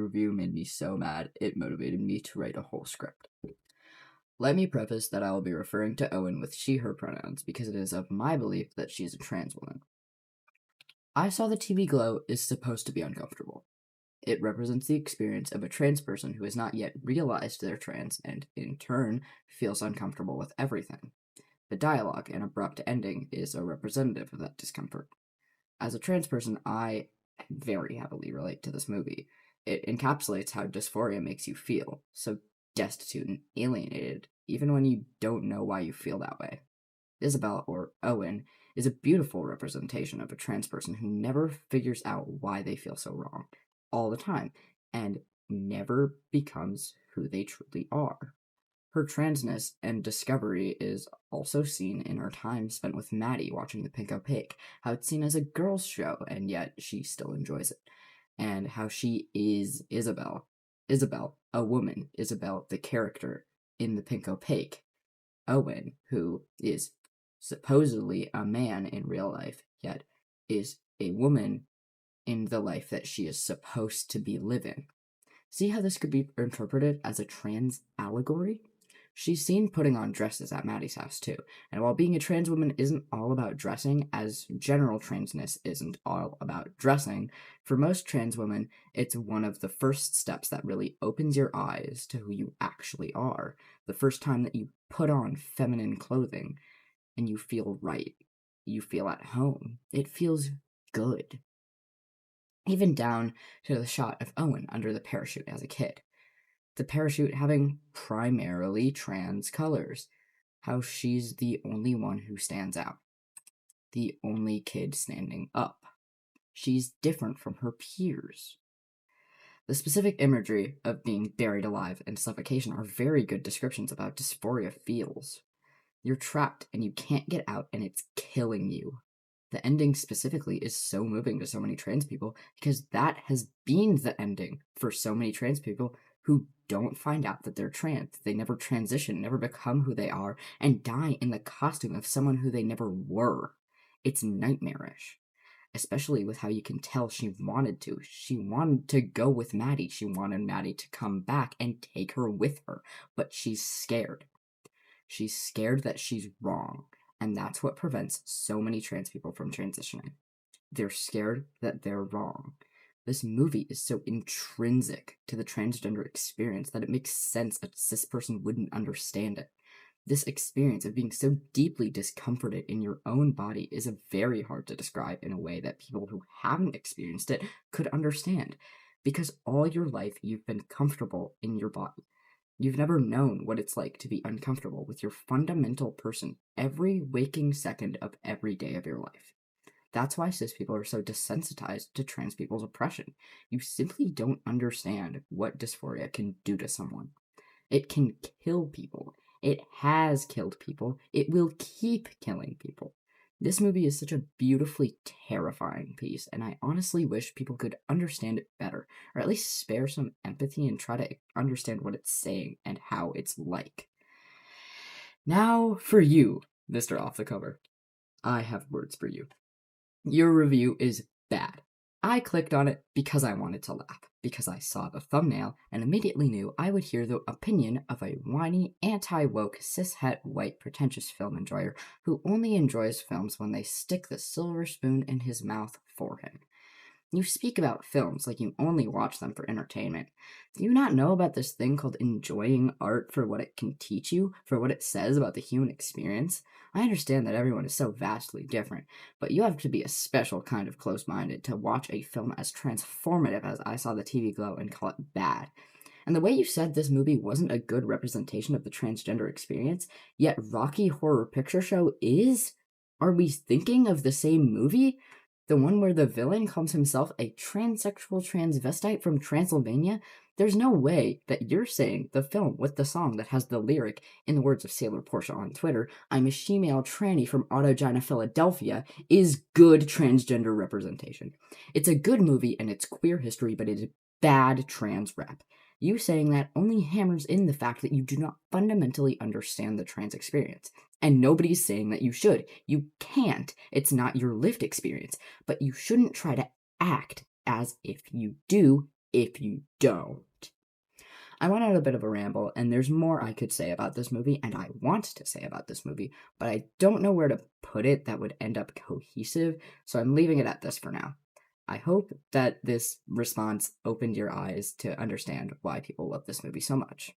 review made me so mad, it motivated me to write a whole script. Let me preface that I will be referring to Owen with she/her pronouns because it is of my belief that she is a trans woman. I Saw the TV Glow is supposed to be uncomfortable. It represents the experience of a trans person who has not yet realized they're trans and, in turn, feels uncomfortable with everything. The dialogue and abrupt ending is a representative of that discomfort. As a trans person, I very heavily relate to this movie. It encapsulates how dysphoria makes you feel, so destitute and alienated, even when you don't know why you feel that way. Isabel, or Owen, is a beautiful representation of a trans person who never figures out why they feel so wrong, all the time, and never becomes who they truly are. Her transness and discovery is also seen in her time spent with Maddie watching The Pink Opaque, how it's seen as a girl's show, and yet she still enjoys it, and how she is Isabel. Isabel, a woman, Isabel, the character in The Pink Opaque. Owen, who is supposedly a man in real life, yet is a woman in the life that she is supposed to be living. See how this could be interpreted as a trans allegory? She's seen putting on dresses at Maddie's house too, and while being a trans woman isn't all about dressing, as general transness isn't all about dressing, for most trans women, it's one of the first steps that really opens your eyes to who you actually are. The first time that you put on feminine clothing, and you feel right. You feel at home. It feels good. Even down to the shot of Owen under the parachute as a kid. The parachute having primarily trans colors. How she's the only one who stands out. The only kid standing up. She's different from her peers. The specific imagery of being buried alive and suffocation are very good descriptions of how dysphoria feels. You're trapped and you can't get out and it's killing you. The ending specifically is so moving to so many trans people because that has been the ending for so many trans people who don't find out that they're trans. They never transition, never become who they are, and die in the costume of someone who they never were. It's nightmarish. Especially with how you can tell she wanted to. She wanted to go with Maddie. She wanted Maddie to come back and take her with her, but she's scared. She's scared that she's wrong, and that's what prevents so many trans people from transitioning. They're scared that they're wrong. This movie is so intrinsic to the transgender experience that it makes sense a cis person wouldn't understand it. This experience of being so deeply discomforted in your own body is very hard to describe in a way that people who haven't experienced it could understand, because all your life you've been comfortable in your body. You've never known what it's like to be uncomfortable with your fundamental person every waking second of every day of your life. That's why cis people are so desensitized to trans people's oppression. You simply don't understand what dysphoria can do to someone. It can kill people. It has killed people. It will keep killing people. This movie is such a beautifully terrifying piece, and I honestly wish people could understand it better, or at least spare some empathy and try to understand what it's saying and how it's like. Now for you, Mr. Off the Cover. I have words for you. Your review is bad. I clicked on it because I wanted to laugh, because I saw the thumbnail and immediately knew I would hear the opinion of a whiny, anti-woke, cishet, white, pretentious film enjoyer who only enjoys films when they stick the silver spoon in his mouth for him. You speak about films like you only watch them for entertainment. Do you not know about this thing called enjoying art for what it can teach you, for what it says about the human experience? I understand that everyone is so vastly different, but you have to be a special kind of close-minded to watch a film as transformative as I Saw the TV Glow and call it bad. And the way you said this movie wasn't a good representation of the transgender experience, yet Rocky Horror Picture Show is? Are we thinking of the same movie? The one where the villain calls himself a transsexual transvestite from Transylvania? There's no way that you're saying the film with the song that has the lyric, in the words of Sailor Portia on Twitter, I'm a she-male tranny from Autogina, Philadelphia, is good transgender representation. It's a good movie and it's queer history, but it is bad trans rep. You saying that only hammers in the fact that you do not fundamentally understand the trans experience. And nobody's saying that you should. You can't. It's not your lived experience. But you shouldn't try to act as if you do if you don't. I went on a bit of a ramble, and there's more I could say about this movie, and I want to say about this movie, but I don't know where to put it that would end up cohesive, so I'm leaving it at this for now. I hope that this response opened your eyes to understand why people love this movie so much.